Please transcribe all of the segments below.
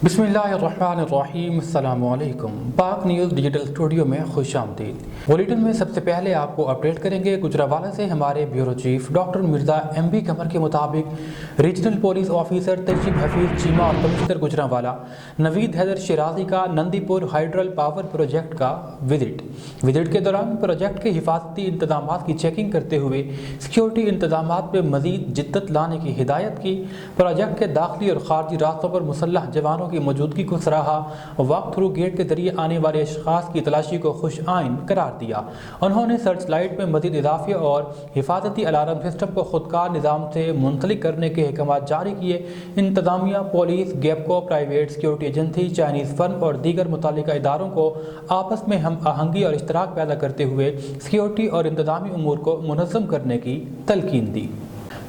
बिस्मिल्लाहिर्रहमानिर्रहीम। अस्सलामु अलैकुम। पाक न्यूज़ डिजिटल स्टूडियो में खुश आमदीद। बुलेटिन में सबसे पहले आपको अपडेट करेंगे गुजरांवाला से हमारे bureau chief doctor Mirza MB Qamar के मुताबिक regional police officer Tashif Hafeez Cheema और कमिश्नर गुजरांवाला नवीद हैदर शिराजी का नंदीपुर हाइड्रल पावर प्रोजेक्ट का विजिट के दौरान प्रोजेक्ट के हिफाजती इंतजाम की चेकिंग करते हुए सिक्योरिटी इंतजाम में मजीद जिद्दत लाने की हिदायत की। प्रोजेक्ट के दाखिली और खारजी रास्तों पर मुसल्लह जवानों की मौजूदगी को सराहा। वॉक थ्रू गेट के जरिए आने वाले अशखास की तलाशी को खुश आइन करार दिया। उन्होंने सर्च लाइट में मजीद इजाफे और हिफाजती अलार्म सिस्टम को खुदकार निज़ाम से मुंसलिक करने के अहकाम जारी किए। इंतजामिया, पुलिस, गैपको, private security agency, Chinese firm और दीगर मुतल्लिका इदारों को आपस में हम आहंगी और इश्तराक पैदा करते हुए सिक्योरिटी और इंतजामी उमूर को मुनज़्ज़म करने की तलकीन दी।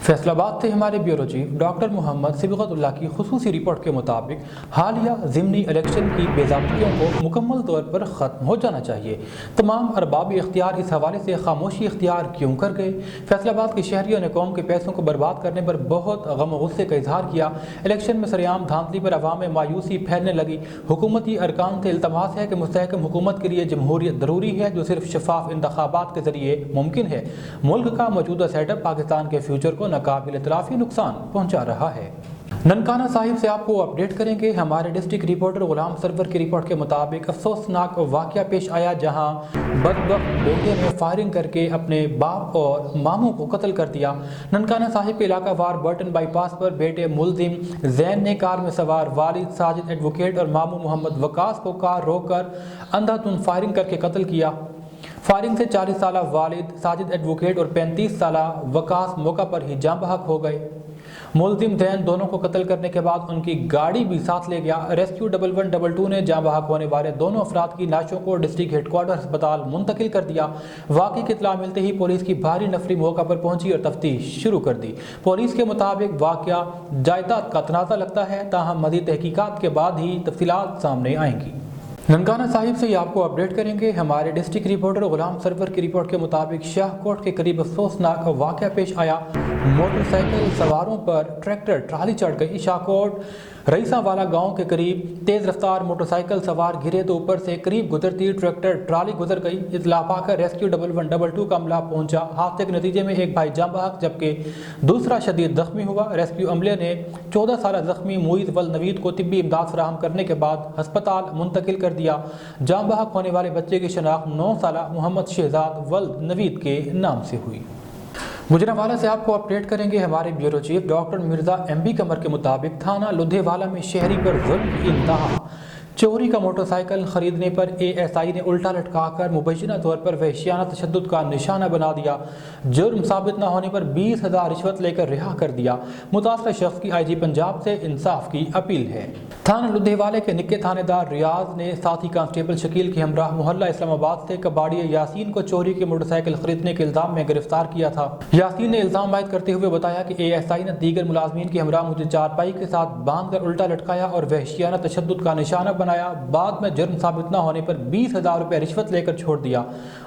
फैसलाबाद से हमारे bureau chief doctor Mohammad Sibghatullah की खुसूसी रिपोर्ट के मुताबिक हालिया ज़िमनी इलेक्शन की बेज़ाब्तियों को मुकम्मल तौर पर ख़त्म हो जाना चाहिए। तमाम अरबाब इख्तियार इस हवाले से खामोशी इख्तियार क्यों कर गए? फैसलाबाद के शहरियों ने कौम के पैसों को बर्बाद करने पर बहुत गम गुस्से का इजहार किया। इलेक्शन में सरेआम धांधली पर अवाम में मायूसी फैलने लगी। हुकूमती अरकान से इल्तमास है कि मुस्तहकम हुकूमत के लिए जमहूरियत ज़रूरी है, जो सिर्फ शफाफ इंतखाबात के ज़रिए मुमकिन है। मुल्क का मौजूदा सेटअप पाकिस्तान के फ्यूचर को नाकाबिल इतराफी नुकसान पहुंचा रहा है। ननकाना साहिब से आपको अपडेट करेंगे। हमारे डिस्ट्रिक्ट रिपोर्टर गुलाम सरवर की रिपोर्ट के मुताबिक अफसोसनाक वाक़या पेश आया, जहां बदबख्त बेटे ने फायरिंग करके अपने बाप और मामू को कत्ल कर दिया। ननकाना साहिब के इलाका वार बर्टन बाईपास पर बेटे मुलजिम जैन ने कार में सवार वालिद साजिद एडवोकेट और मामू मोहम्मद वकास को कार रोककर अंधाधुंध फायरिंग करके कत्ल किया। फायरिंग से 40 साला वालिद साजिद एडवोकेट और 35 साला वकास मौका पर ही जाँ बहक हो गए। मुलजिम जैन दोनों को कत्ल करने के बाद उनकी गाड़ी भी साथ ले गया। रेस्क्यू 1112 ने जाँ बहक होने वाले दोनों अफराद की लाशों को डिस्ट्रिक्ट हेडक्वार्टर अस्पताल मुंतकिल कर दिया। वाक़ई की इत्तला मिलते ही पुलिस की भारी नफरी मौका पर पहुंची और तफ्तीश शुरू कर दी। पुलिस के मुताबिक वाक़या जायदाद का तनाज़ा लगता है, ताहम मज़ीद तहकीकात के बाद ही तफसीलात सामने आएंगी। ननकाना साहिब से आपको अपडेट करेंगे। हमारे डिस्ट्रिक्ट रिपोर्टर गुलाम सरवर की रिपोर्ट के मुताबिक शाहकोट के करीब अफसोसनाक वाक़या पेश आया। मोटरसाइकिल सवारों पर ट्रैक्टर ट्राली चढ़ गई। शाहकोट रईसावाला गांव के करीब तेज़ रफ्तार मोटरसाइकिल सवार गिरे तो ऊपर से करीब गुजरती ट्रैक्टर ट्राली गुजर गई। इत्तला पाकर रेस्क्यू 1112 का अमला पहुंचा। हादसे के नतीजे में एक भाई जाँ बहक जबकि दूसरा शदीद जख्मी हुआ। रेस्क्यू अमले ने 14 साल जख्मी मुईज़ वल नवीद को तिब्बी इमदाद फराहम करने के बाद अस्पताल मुंतकिल कर दिया। जाँ बहक होने वाले बच्चे की शनाख्त 9 साला मोहम्मद शहजाद वल नवीद के नाम से हुई। गुजरांवाला से आपको अपडेट करेंगे। हमारे bureau chief doctor Mirza MB Qamar के मुताबिक थाना लुधेवाला में शहरी पर जुल्म की इंतहा। चोरी का मोटरसाइकिल खरीदने पर ASI ने उल्टा लटकाकर मुबैना तौर पर वहशियाना तशद्दुद का निशाना बना दिया। जुर्म साबित न होने पर 20,000 रिश्वत लेकर रिहा कर दिया। मुतासरा शख्स की IG पंजाब से इंसाफ की अपील है। थाना लुधेवाले के निक्के थानेदार रियाज ने साथी कांस्टेबल शकील के हमरा मोहल्ला इस्लामाबाद से कबाड़ी यासीन को चोरी की मोटरसाइकिल खरीदने के इल्जाम में गिरफ्तार किया था। यासीन ने इल्जाम आयद करते हुए बताया कि ASI ने दीगर मुलाजमीन के हमरा मुझे चारपाई के साथ बांध कर उल्टा लटकाया और वहशियाना तशद्दुद का निशाना बनाया। बाद में जुर्म साबित न होने पर 20,000 रुपये रिश्वत लेकर छोड़ दिया।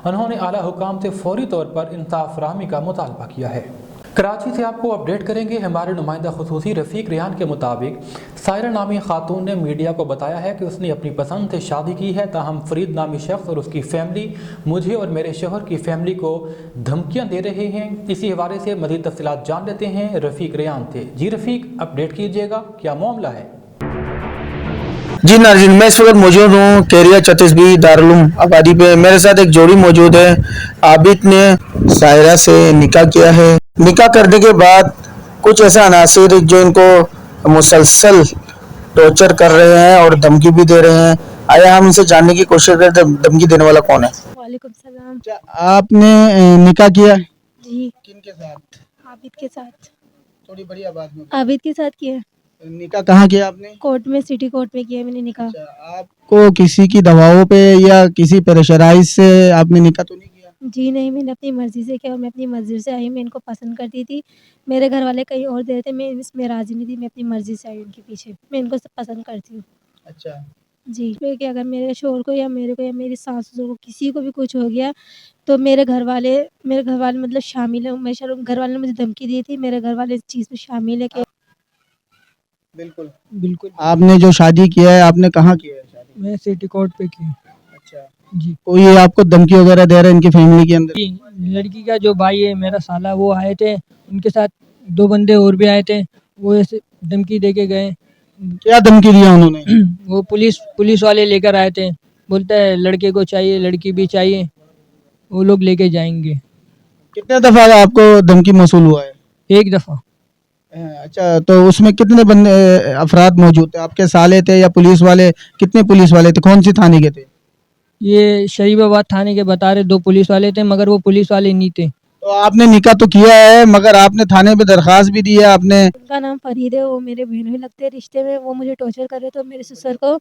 उन्होंने आला हुकाम से फौरी तौर पर इंसाफ फराहमी का मुतालबा किया है। कराची से आपको अपडेट करेंगे। हमारे नुमाइंदा खुसूसी रफ़ीक रियान के मुताबिक सायरा नामी खातून ने मीडिया को बताया है कि उसने अपनी पसंद से शादी की है, ताहम फरीद नामी शख्स और उसकी फैमिली मुझे और मेरे शोहर की फैमिली को धमकियां दे रहे हैं। इसी हवाले से मज़ीद तफसीलात जान लेते हैं रफ़ीक रियान से। जी रफ़ीक, अपडेट कीजिएगा, क्या मामला है? जी नाज़रीन, मैं इस वक्त मौजूद हूँ केरिया 36B दारुल आबादी पे। मेरे साथ एक जोड़ी मौजूद है। आबिद ने सायरा से निकाह किया है। निकाह करने के बाद कुछ ऐसे अनासिर जो इनको मुसलसल टॉर्चर कर रहे हैं और धमकी भी दे रहे हैं। आया हम इनसे जानने की कोशिश करते हैं धमकी देने वाला कौन है। वालेकुम सलाम। आपने निकाह किया? जी। किन के साथ? आबिद के साथ। थोड़ी बढ़िया बात में। आबिद के साथ किया। निकाह कहाँ किया आपने? कोर्ट में, सिटी कोर्ट में किया मैंने निकाह। आपको किसी की दबावों पे या किसी प्रेशराइज से आपने निकाह तो नहीं किया? जी नहीं, मैंने अपनी मर्जी से किया और मैं अपनी मर्जी से आई। मैं इनको पसंद करती थी। मेरे घर वाले कहीं और दे रहे थे, मैं इसमें राजी नहीं थी। मैं अपनी मर्जी से आई उनके पीछे। मैं इनको सब पसंद करती हूँ। अच्छा जी, कि अगर मेरे शोहर को या मेरे को या मेरी सास ससुर को किसी को भी कुछ हो गया तो मेरे घर वाले मतलब शामिल है। मेरे घर वाले ने मुझे धमकी दी थी। मेरे घर वाले इस चीज़ में शामिल है कि। अच्छा, आपने निकाह किया? किन के साथ? किन के साथ? थोड़ी बढ़िया बात में। जी। بالکل بالکل آپ نے جو شادی کیا ہے آپ نے کہاں کیا ہے شادی؟ میں سٹی کورٹ پہ کی. اچھا جی کوئی آپ کو دھمکی وغیرہ دے رہا ہے ان کی فیملی کے اندر؟ جی لڑکی کا جو بھائی ہے میرا سالہ وہ آئے تھے, ان کے ساتھ 2 بندے اور بھی آئے تھے, وہ ایسے دھمکی دے کے گئے. کیا دھمکی دیا انہوں نے؟ وہ پولیس والے لے کر آئے تھے, بولتا ہے لڑکے کو چاہیے لڑکی بھی چاہیے, وہ لوگ لے کے جائیں گے. کتنے دفعہ آپ کو دھمکی موصول ہوا ہے؟ 1 دفعہ. اچھا تو اس میں کتنے بندے افراد موجود تھے؟ آپ کے سالے تھے یا پولیس والے؟ کتنے پولیس والے تھے؟ کون سی تھانے کے تھے؟ یہ شریف آباد تھانے کے بتا رہے 2 پولیس والے تھے, مگر وہ پولیس والے نہیں تھے. تو آپ نے نکاح تو کیا ہے مگر آپ نے تھانے پہ درخواست بھی دی ہے آپ نے؟ ان کا نام فرید ہے, وہ میرے بہن بھی لگتے ہیں رشتے میں. وہ مجھے ٹارچر کر رہے تھے, میرے سسر کو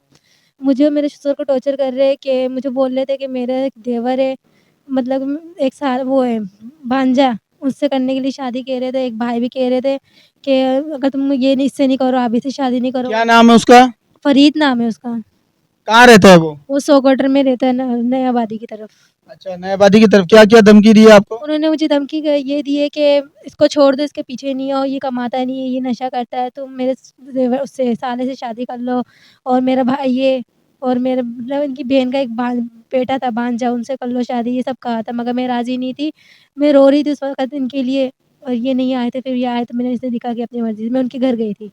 میرے سسر کو ٹارچر کر رہے کہ مجھے بول رہے تھے کہ میرا ایک دیور ہے, مطلب 1 سال وہ ہے بھانجا, اس سے کرنے کے لیے شادی کہہ رہے تھے. ایک بھائی بھی کہہ رہے تھے کہ اگر تم یہ اس سے نہیں کرو ابھی سے شادی نہیں کرو. کیا نام ہے اس کا؟ فرید نام ہے اس کا. کہاں رہتا ہے وہ؟ وہ 100 کوارٹر میں رہتا ہے, نیا آبادی کی طرف. اچھا نئے آبادی کی طرف. کیا کیا دھمکی دی ہے آپ کو؟ انہوں نے مجھے دھمکی یہ دی ہے کہ اس کو چھوڑ دو, اس کے پیچھے نہیں آؤ, یہ کماتا نہیں ہے, یہ نشہ کرتا ہے, تم میرے اس سے سالے سے شادی کر لو, اور میرا بھائی یہ اور میرے مطلب ان کی بہن کا ایک بیٹا تھا بھانجا, ان سے کر لو شادی, یہ سب کہا تھا. مگر میں راضی نہیں تھی, میں رو رہی تھی اس وقت ان کے لیے, اور یہ نہیں آئے تھے. پھر یہ آئے تو میں نے اسے دکھا کے اپنی مرضی سے میں ان کے گھر گئی تھی.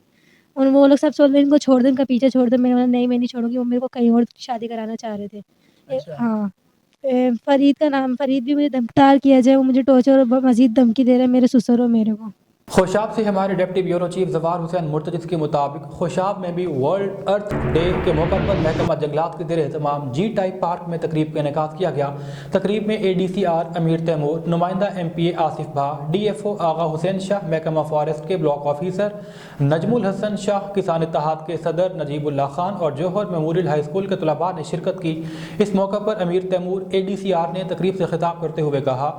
اور وہ لوگ سب سوچ رہے ان کو چھوڑ دیں, ان کا پیچھے چھوڑ دیں. میں نے بولا نہیں میں نہیں چھوڑوں گی. وہ میرے کو کہیں اور شادی کرانا چاہ رہے تھے. ہاں فرید کا نام, فرید بھی مجھے دھمکار کیا جائے, وہ مجھے ٹارچر اور مزید دھمکی دے رہے ہیں میرے سسر اور میرے کو. خوشاب سے ہمارے ڈپٹی بیورو چیف ظفار حسین مرتجز کے مطابق خوشاب میں بھی ورلڈ ارتھ ڈے کے موقع پر محکمہ جنگلات کے زیر اہتمام جی ٹائپ پارک میں تقریب کا انعقاد کیا گیا. تقریب میں ADCR امیر تیمور, نمائندہ MPA آصف بھا, DFO آغا حسین شاہ, محکمہ فارسٹ کے بلاک آفیسر نجم الحسن شاہ, کسان اتحاد کے صدر نجیب اللہ خان اور جوہر میموریل ہائی اسکول کے طلباء نے شرکت کی. اس موقع پر امیر تیمور ADCR نے تقریب سے خطاب کرتے ہوئے کہا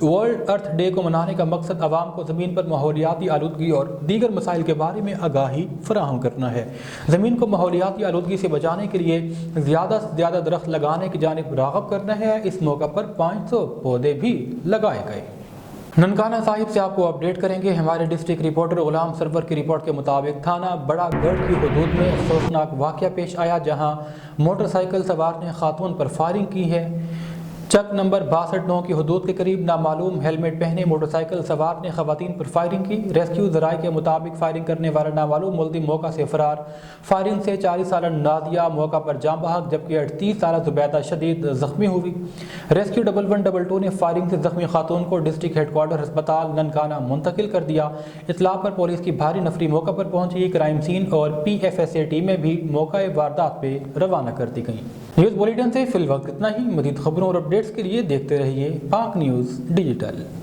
ورلڈ ارتھ ڈے کو منانے کا مقصد عوام کو زمین پر ماحولیاتی آلودگی اور دیگر مسائل کے بارے میں آگاہی فراہم کرنا ہے. زمین کو ماحولیاتی آلودگی سے بچانے کے لیے زیادہ سے زیادہ درخت لگانے کی جانب راغب کرنا ہے. اس موقع پر 500 پودے بھی لگائے گئے. ننکانہ صاحب سے آپ کو اپڈیٹ کریں گے. ہمارے ڈسٹرکٹ رپورٹر غلام سرور کی رپورٹ کے مطابق تھانہ بڑا گڑھ کی حدود میں افسوسناک واقعہ پیش آیا, جہاں موٹر سائیکل سوار نے خاتون پر فائرنگ کی ہے. چک نمبر 62 کی حدود کے قریب نامعلوم ہیلمٹ پہنے موٹر سائیکل سوار نے خواتین پر فائرنگ کی. ریسکیو ذرائع کے مطابق فائرنگ کرنے والا نامعلوم ملزم موقع سے فرار. فائرنگ سے 40 سالہ نادیہ موقع پر جاں بحق, جبکہ 38 سالہ زبیدہ شدید زخمی ہوئی. ریسکیو 1122 نے فائرنگ سے زخمی خاتون کو ڈسٹرکٹ ہیڈ کوارٹر ہسپتال ننکانہ منتقل کر دیا. اطلاع پر پولیس کی بھاری نفری موقع پر پہنچی. کرائم سین اور PFSA ٹیمیں بھی موقع واردات پہ روانہ کر دی گئیں. نیوز بلیٹن سے فی الوقت اتنا ہی. مزید خبروں اور اپڈیٹس کے لیے دیکھتے رہیے پاک نیوز ڈیجیٹل.